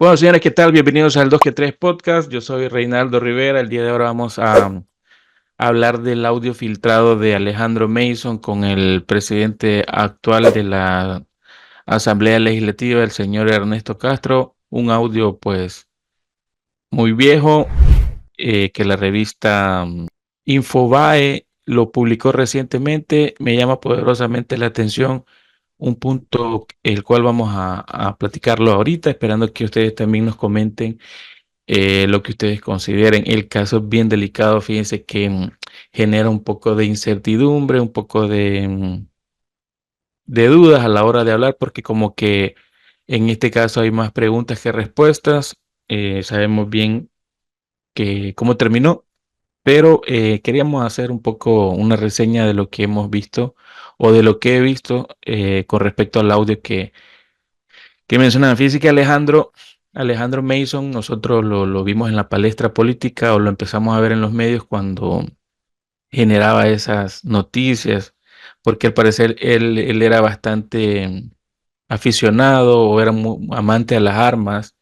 Bueno, señores, ¿qué tal? Bienvenidos al 2 que 3 Podcast. Yo soy Reinaldo Rivera. El día de ahora vamos a hablar del audio filtrado de Alejandro Mason con el presidente actual de la Asamblea Legislativa, el señor Ernesto Castro. Un audio, pues, muy viejo, que la revista Infobae lo publicó recientemente. Me llama poderosamente la atención un punto el cual vamos a platicarlo ahorita, esperando que ustedes también nos comenten lo que ustedes consideren. El caso es bien delicado, fíjense que genera un poco de incertidumbre, un poco de dudas a la hora de hablar, porque como que en este caso hay más preguntas que respuestas. Sabemos bien que cómo terminó, pero queríamos hacer un poco una reseña de lo que hemos visto o de lo que he visto con respecto al audio que mencionan. Fíjense que Alejandro Mason, nosotros lo vimos en la palestra política o lo empezamos a ver en los medios cuando generaba esas noticias, porque al parecer él era bastante aficionado o era muy amante a las armas.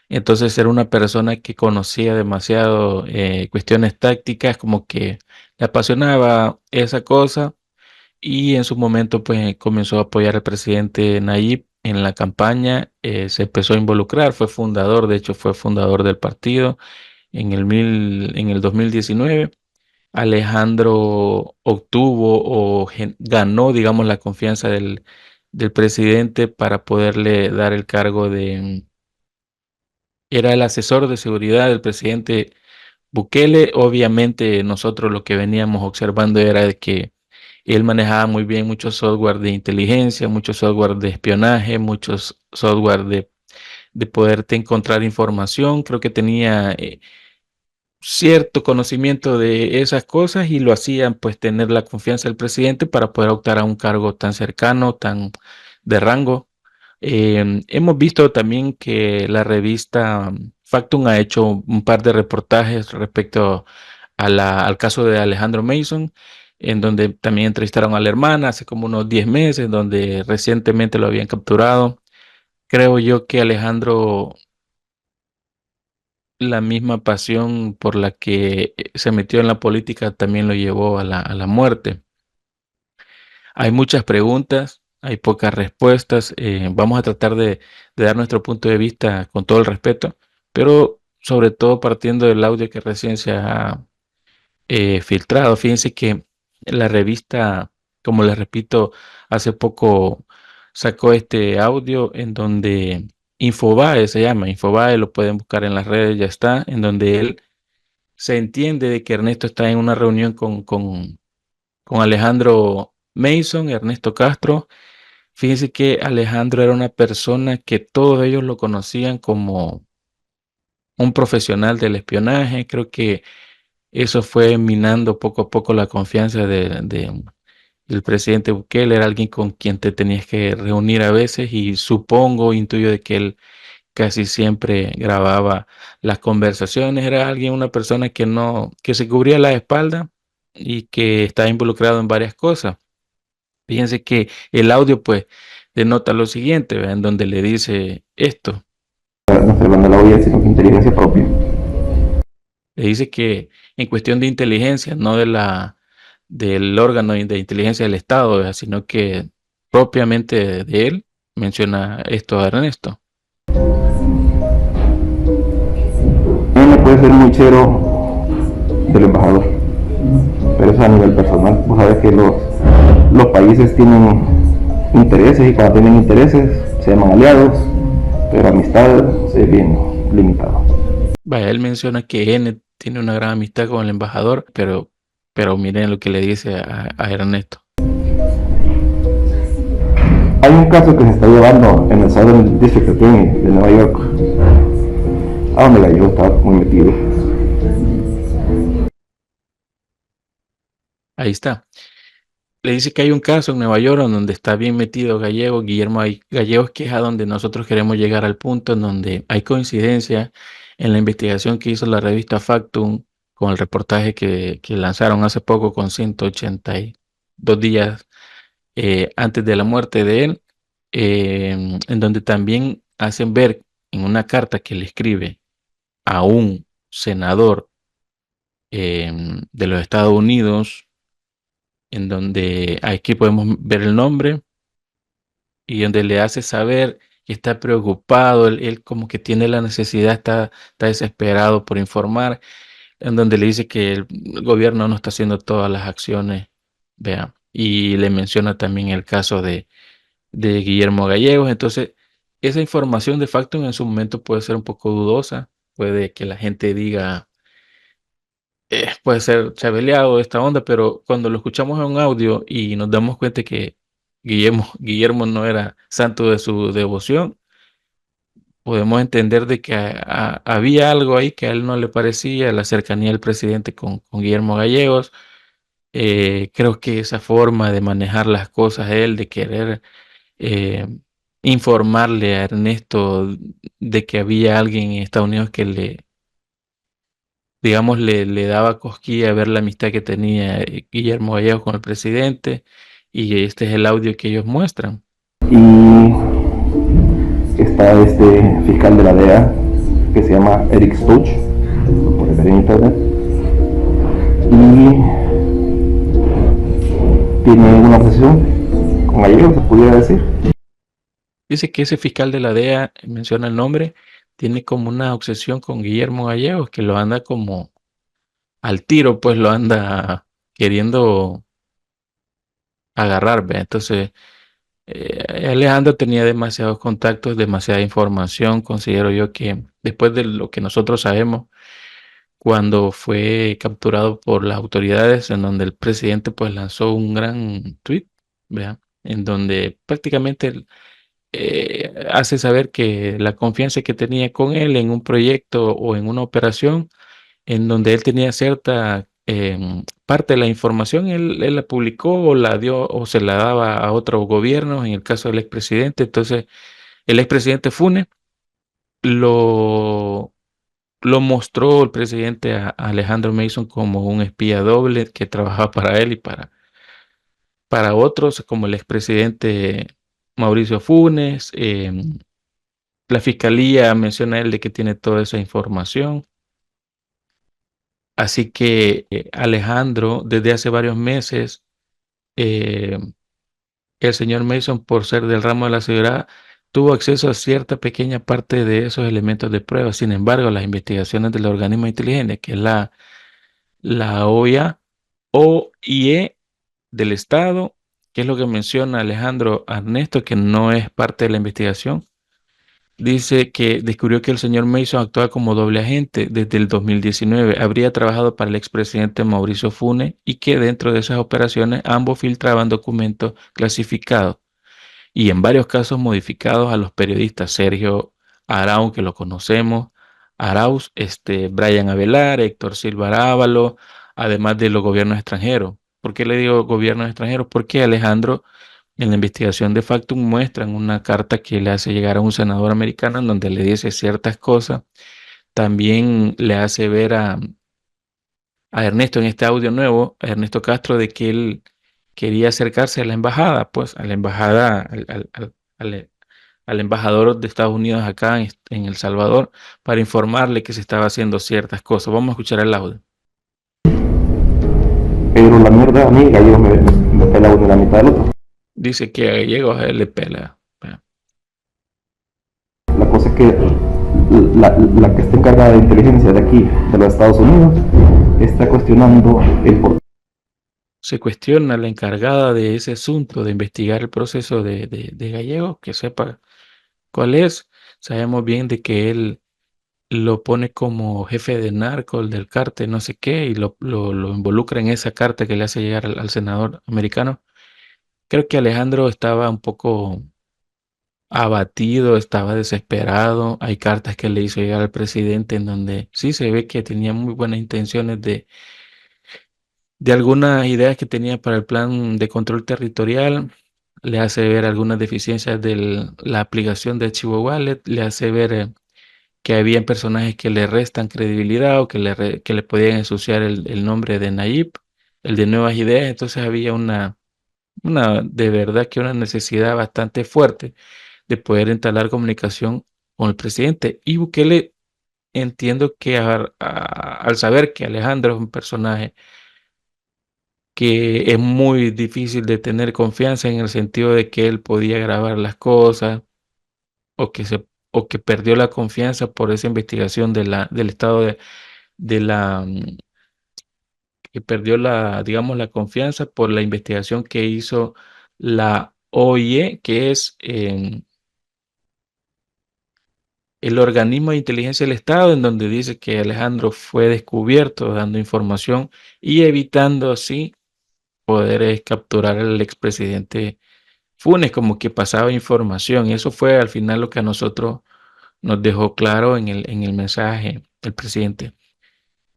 Entonces era una persona que conocía demasiado cuestiones tácticas, como que le apasionaba esa cosa y en su momento pues comenzó a apoyar al presidente Nayib en la campaña. Se empezó a involucrar, fue fundador, de hecho fue fundador del partido en el 2019. Alejandro obtuvo o ganó, digamos, la confianza del presidente para poderle dar el cargo era el asesor de seguridad del presidente Bukele. Obviamente nosotros lo que veníamos observando era de que él manejaba muy bien muchos software de inteligencia, muchos software de espionaje, muchos software de poderte encontrar información. Creo que tenía cierto conocimiento de esas cosas y lo hacían pues tener la confianza del presidente para poder optar a un cargo tan cercano, tan de rango. Hemos visto también que la revista Factum ha hecho un par de reportajes respecto al caso de Alejandro Mason, en donde también entrevistaron a la hermana hace como unos 10 meses, donde recientemente lo habían capturado. Creo yo que Alejandro, la misma pasión por la que se metió en la política también lo llevó a la muerte. Hay muchas preguntas, hay pocas respuestas. Vamos a tratar de dar nuestro punto de vista con todo el respeto, pero sobre todo partiendo del audio que recién se ha filtrado. Fíjense que la revista, como les repito, hace poco sacó este audio en donde Infobae se llama, Infobae, lo pueden buscar en las redes, ya está, en donde él se entiende de que Ernesto está en una reunión con Alejandro Mason, Ernesto Castro. Fíjense que Alejandro era una persona que todos ellos lo conocían como un profesional del espionaje. Creo que eso fue minando poco a poco la confianza del presidente Bukele. Era alguien con quien te tenías que reunir a veces y supongo, intuyo de que él casi siempre grababa las conversaciones. Era alguien, una persona que no, que se cubría la espalda y que estaba involucrado en varias cosas. Fíjense que el audio pues denota lo siguiente, ¿verdad? En donde le dice esto. No estoy hablando de la OIA, sino que inteligencia propia. Le dice que en cuestión de inteligencia, no del órgano de inteligencia del Estado, ¿verdad? Sino que propiamente de él, menciona esto a Ernesto. También puede ser muy chero del embajador, pero eso a nivel personal. Vos sabés que los países tienen intereses y cuando tienen intereses se llaman aliados, pero amistad es bien limitado. Vaya, él menciona que N tiene una gran amistad con el embajador, pero miren lo que le dice a Ernesto. Hay un caso que se está llevando en el Southern District Attorney de Nueva York, a donde Gallego está muy metido. Ahí está. Le dice que hay un caso en Nueva York en donde está bien metido Gallego, Guillermo Gallegos, que es a donde nosotros queremos llegar, al punto en donde hay coincidencia en la investigación que hizo la revista Factum con el reportaje que lanzaron hace poco con 182 días antes de la muerte de él, en donde también hacen ver en una carta que le escribe a un senador de los Estados Unidos, en donde aquí podemos ver el nombre y donde le hace saber que está preocupado, él como que tiene la necesidad, está desesperado por informar, en donde le dice que el gobierno no está haciendo todas las acciones, vea, y le menciona también el caso de Guillermo Gallegos. Entonces, esa información de facto en su momento puede ser un poco dudosa, puede que la gente diga, puede ser chabeleado esta onda, pero cuando lo escuchamos en un audio y nos damos cuenta que Guillermo no era santo de su devoción, podemos entender de que había algo ahí que a él no le parecía, la cercanía del presidente con Guillermo Gallegos. Creo que esa forma de manejar las cosas, él, de querer eh, informarle a Ernesto de que había alguien en Estados Unidos que digamos, le daba cosquilla ver la amistad que tenía Guillermo Gallegos con el presidente, y este es el audio que ellos muestran. Y está este fiscal de la DEA que se llama Eric Stoltz, lo puede ver en internet, y tiene una obsesión con Gallegos, se pudiera decir. Dice que ese fiscal de la DEA, menciona el nombre, tiene como una obsesión con Guillermo Gallegos, que lo anda como al tiro, pues lo anda queriendo agarrar, ¿ve? Entonces, Alejandro tenía demasiados contactos, demasiada información. Considero yo que después de lo que nosotros sabemos, cuando fue capturado por las autoridades, en donde el presidente pues lanzó un gran tweet, ¿vea? En donde prácticamente hace saber que la confianza que tenía con él en un proyecto o en una operación en donde él tenía cierta parte de la información, él la publicó o la dio o se la daba a otros gobiernos, en el caso del expresidente. Entonces, el expresidente Funes lo, lo mostró el presidente a Alejandro Mason como un espía doble que trabajaba para él y para otros, como el expresidente Mauricio Funes. La fiscalía menciona a él de que tiene toda esa información. Así que Alejandro, desde hace varios meses, eh, el señor Mason, por ser del ramo de la seguridad, tuvo acceso a cierta pequeña parte de esos elementos de prueba. Sin embargo, las investigaciones del organismo de inteligencia, que es la OIA, OIE del Estado, que es lo que menciona Alejandro Ernesto, que no es parte de la investigación. Dice que descubrió que el señor Mason actuaba como doble agente desde el 2019. Habría trabajado para el expresidente Mauricio Funes y que dentro de esas operaciones ambos filtraban documentos clasificados y en varios casos modificados a los periodistas Sergio Arauz, que lo conocemos, Arauz, Brian Avelar, Héctor Silva Arábalo, además de los gobiernos extranjeros. ¿Por qué le digo gobiernos extranjeros? Porque Alejandro, en la investigación de Factum, muestran una carta que le hace llegar a un senador americano en donde le dice ciertas cosas. También le hace ver a Ernesto en este audio nuevo, a Ernesto Castro, de que él quería acercarse a la embajada, pues a la embajada, al embajador de Estados Unidos acá en El Salvador, para informarle que se estaba haciendo ciertas cosas. Vamos a escuchar el audio. Pero la mierda a mí, Gallegos me pela uno en la mitad del otro. Dice que a Gallegos a él le pela. La cosa es que la que está encargada de inteligencia de aquí, de los Estados Unidos, está cuestionando el por Se cuestiona la encargada de ese asunto, de investigar el proceso de Gallegos, que sepa cuál es. Sabemos bien de que él lo pone como jefe de narco, del cártel, no sé qué, y lo involucra en esa carta que le hace llegar al senador americano. Creo que Alejandro estaba un poco abatido, estaba desesperado. Hay cartas que le hizo llegar al presidente en donde sí se ve que tenía muy buenas intenciones de algunas ideas que tenía para el plan de control territorial. Le hace ver algunas deficiencias de la aplicación de Archivo Wallet, le hace ver que había personajes que le restan credibilidad o que le podían ensuciar el nombre de Nayib, el de Nuevas Ideas. Entonces había de verdad que una necesidad bastante fuerte de poder entablar comunicación con el presidente. Y Bukele, entiendo que al saber que Alejandro es un personaje que es muy difícil de tener confianza en el sentido de que él podía grabar las cosas o que perdió la confianza por esa investigación del estado de la que perdió digamos, la confianza por la investigación que hizo la OIE, que es el organismo de inteligencia del Estado, en donde dice que Alejandro fue descubierto dando información y evitando así poder capturar al expresidente Funes, como que pasaba información. Y eso fue al final lo que a nosotros nos dejó claro en el mensaje del presidente.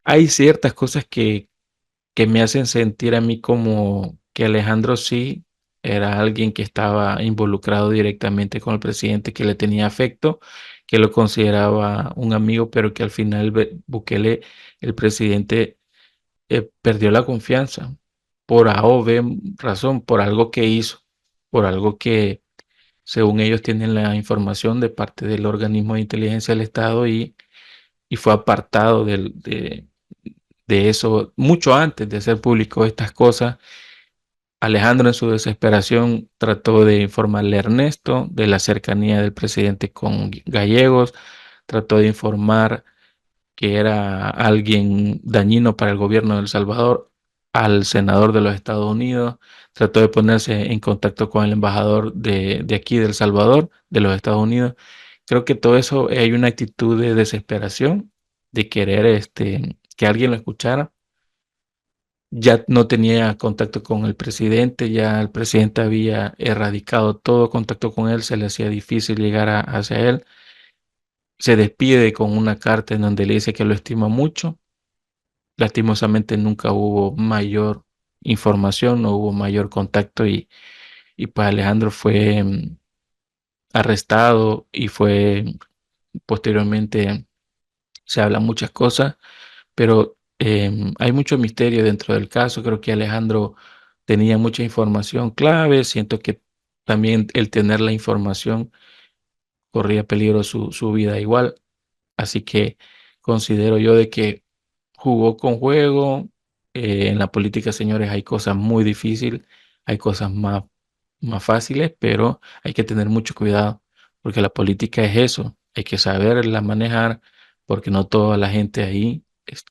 Hay ciertas cosas que me hacen sentir a mí como que Alejandro sí era alguien que estaba involucrado directamente con el presidente, que le tenía afecto, que lo consideraba un amigo, pero que al final Bukele, el presidente, perdió la confianza por A o B razón, por algo que hizo, por algo que según ellos tienen la información de parte del organismo de inteligencia del Estado y fue apartado de eso mucho antes de hacer público estas cosas. Alejandro en su desesperación trató de informarle a Ernesto de la cercanía del presidente con Gallegos, trató de informar que era alguien dañino para el gobierno de El Salvador al senador de los Estados Unidos, trató de ponerse en contacto con el embajador de aquí de El Salvador, de los Estados Unidos. Creo que todo eso hay una actitud de desesperación, de querer que alguien lo escuchara. Ya no tenía contacto con el presidente, ya el presidente había erradicado todo contacto con él, se le hacía difícil llegar hacia él. Se despide con una carta en donde le dice que lo estima mucho. Lastimosamente nunca hubo mayor información, no hubo mayor contacto y pues Alejandro fue arrestado y fue posteriormente, se hablan muchas cosas, pero hay mucho misterio dentro del caso. Creo que Alejandro tenía mucha información clave. Siento que también el tener la información corría peligro su vida igual. Así que considero yo de que jugó con juego. En la política, señores, hay cosas muy difíciles, hay cosas más fáciles, pero hay que tener mucho cuidado porque la política es eso. Hay que saberla manejar porque no toda la gente ahí es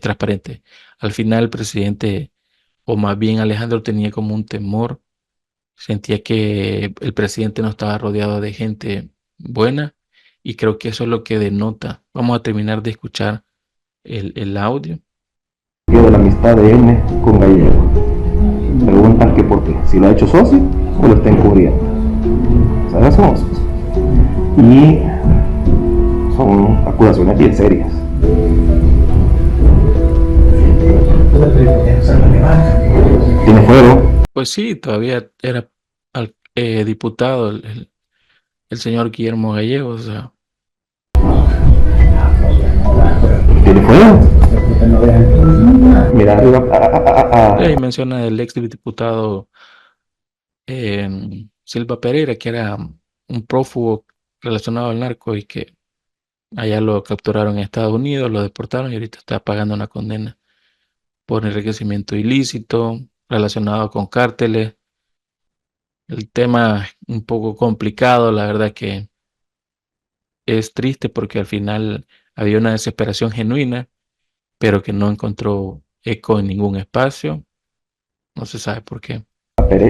transparente. Al final, el presidente, o más bien Alejandro, tenía como un temor. Sentía que el presidente no estaba rodeado de gente buena y creo que eso es lo que denota. Vamos a terminar de escuchar el audio. De la amistad de N con Gallego. Preguntan que por qué, si lo ha hecho socio o lo está encubriendo. O sea, son socios. Y son acusaciones bien serias. Tiene fuero. Pues sí, todavía era diputado el señor Guillermo Gallegos. O sea, Tiene fuero. Mira, arriba. ahí menciona el ex diputado Silva Pereira, que era un prófugo relacionado al narco y que allá lo capturaron en Estados Unidos, lo deportaron y ahorita está pagando una condena por enriquecimiento ilícito relacionado con cárteles. El tema es un poco complicado, la verdad que es triste porque al final había una desesperación genuina, pero que no encontró eco en ningún espacio. No se sabe por qué.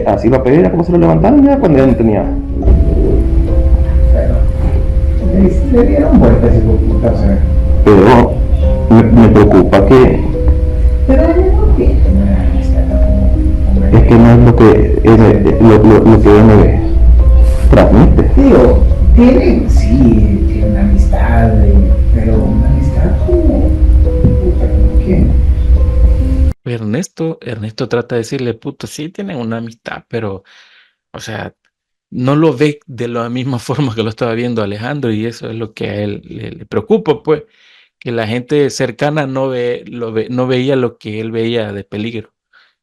A Silva Pereira, ¿cómo se lo levantaron ya cuando ya no tenía? Le dieron vueltas y ocultarse. Pero me preocupa que. Pero no tiene una amistad tampoco. Es que no es lo que uno transmite. Digo, tiene, sí, tiene una amistad, pero una amistad como. ¿Quién? Ernesto trata de decirle, puto, sí tienen una amistad, pero, o sea, no lo ve de la misma forma que lo estaba viendo Alejandro y eso es lo que a él le preocupa, pues, que la gente cercana no veía lo que él veía de peligro.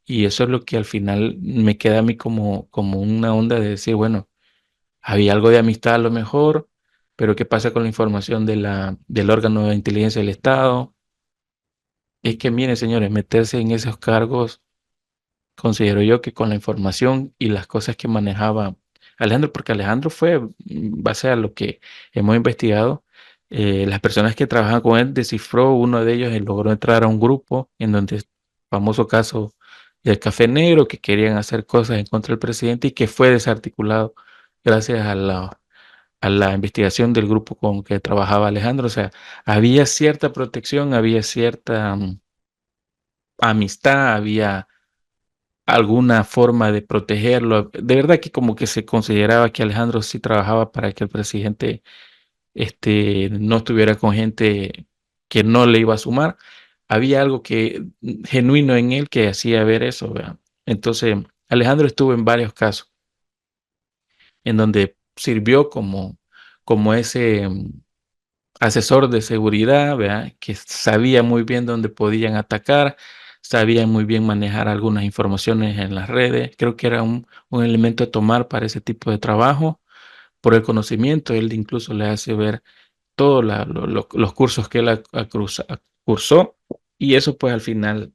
Y eso es lo que al final me queda a mí como una onda de decir, bueno, había algo de amistad a lo mejor, pero ¿qué pasa con la información del órgano de inteligencia del Estado? Es que, miren, señores, meterse en esos cargos, considero yo que con la información y las cosas que manejaba Alejandro, porque Alejandro fue, base a lo que hemos investigado, las personas que trabajaban con él descifró uno de ellos y logró entrar a un grupo en donde, famoso caso del Café Negro, que querían hacer cosas en contra del presidente y que fue desarticulado gracias a la investigación del grupo con que trabajaba Alejandro. O sea, había cierta protección, había cierta amistad, había alguna forma de protegerlo. De verdad que como que se consideraba que Alejandro sí trabajaba para que el presidente no estuviera con gente que no le iba a sumar. Había algo que genuino en él que hacía ver eso, ¿verdad? Entonces, Alejandro estuvo en varios casos en donde sirvió como ese asesor de seguridad, ¿verdad? Que sabía muy bien dónde podían atacar, sabía muy bien manejar algunas informaciones en las redes. Creo que era un elemento a tomar para ese tipo de trabajo. Por el conocimiento, él incluso le hace ver todos los cursos que él cursó, y eso pues al final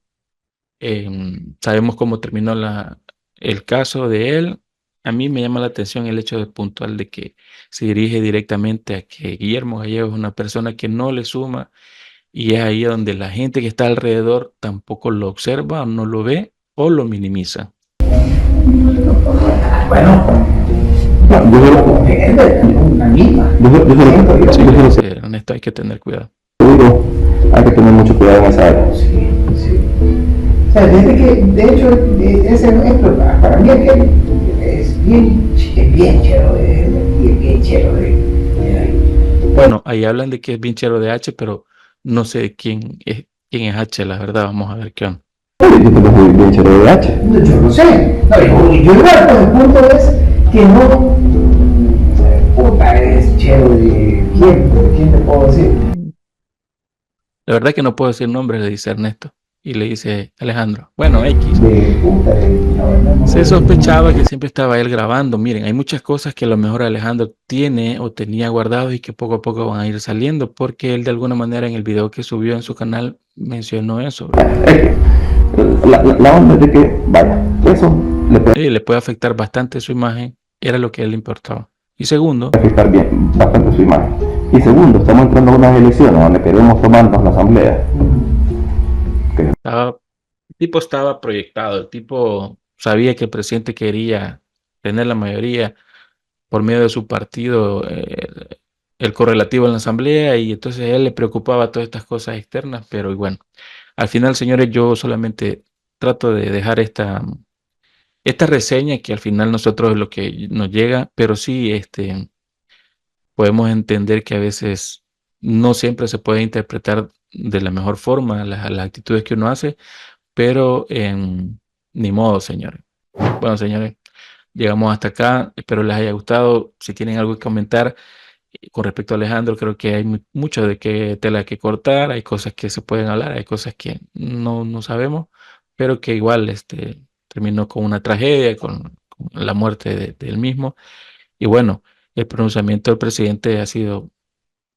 sabemos cómo terminó el caso de él. A mí me llama la atención el hecho de puntual de que se dirige directamente a que Guillermo Gallego es una persona que no le suma, y es ahí donde la gente que está alrededor tampoco lo observa o no lo ve o lo minimiza. Bueno, no, Sí, yo sé, Ernesto, hay que tener cuidado. digo, hay que tener mucho cuidado en esa área. sí, sí. O sea, desde que, de hecho, ese ejemplo, para mí aquel es bien chero bien chero Bueno, ahí hablan de que es bien chero de H, pero no sé quién es H, la verdad. Vamos a ver qué onda. Yo también soy bien chero de H. yo no sé. No, yo igual, pues el punto es que no, puta, es chero de quién te puedo decir. La verdad que no puedo decir nombre, le dice Ernesto. Y le dice Alejandro. Bueno, X. De puta, no, Se sospechaba que siempre estaba él grabando. Miren, hay muchas cosas que a lo mejor Alejandro tiene o tenía guardado y que poco a poco van a ir saliendo, porque él de alguna manera en el video que subió en su canal mencionó eso. La onda es de que, vaya, eso Le puede afectar bastante su imagen, era lo que a él le importaba. Y segundo, puede afectar bien, bastante su imagen. Y segundo, estamos entrando a unas elecciones donde queremos tomarnos la asamblea. el tipo estaba proyectado, el tipo sabía que el presidente quería tener la mayoría por medio de su partido, el correlativo en la asamblea, y entonces a él le preocupaba todas estas cosas externas, pero y bueno, al final, señores, yo solamente trato de dejar esta reseña que al final nosotros es lo que nos llega, pero sí podemos entender que a veces no siempre se puede interpretar de la mejor forma las actitudes que uno hace, pero ni modo, señores. Bueno, señores, llegamos hasta acá. Espero les haya gustado. Si tienen algo que comentar con respecto a Alejandro, creo que hay mucho de qué tela que cortar. Hay cosas que se pueden hablar, hay cosas que no sabemos, pero que igual terminó con una tragedia, con la muerte del mismo. Y bueno, el pronunciamiento del presidente ha sido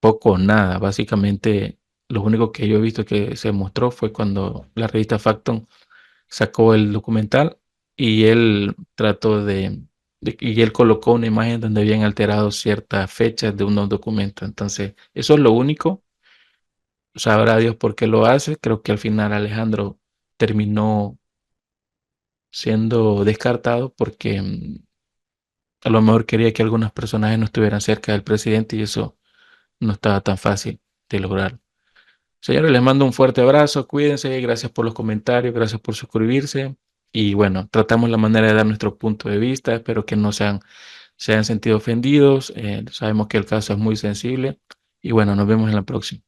poco o nada. Básicamente, lo único que yo he visto que se mostró fue cuando la revista Facton sacó el documental y él trató y él colocó una imagen donde habían alterado ciertas fechas de unos documentos. Entonces, eso es lo único. Sabrá Dios por qué lo hace. Creo que al final Alejandro terminó siendo descartado porque a lo mejor quería que algunos personajes no estuvieran cerca del presidente y eso no estaba tan fácil de lograr. Señores, les mando un fuerte abrazo, cuídense, gracias por los comentarios, gracias por suscribirse y bueno, tratamos la manera de dar nuestro punto de vista, espero que no se hayan sentido ofendidos, sabemos que el caso es muy sensible y bueno, nos vemos en la próxima.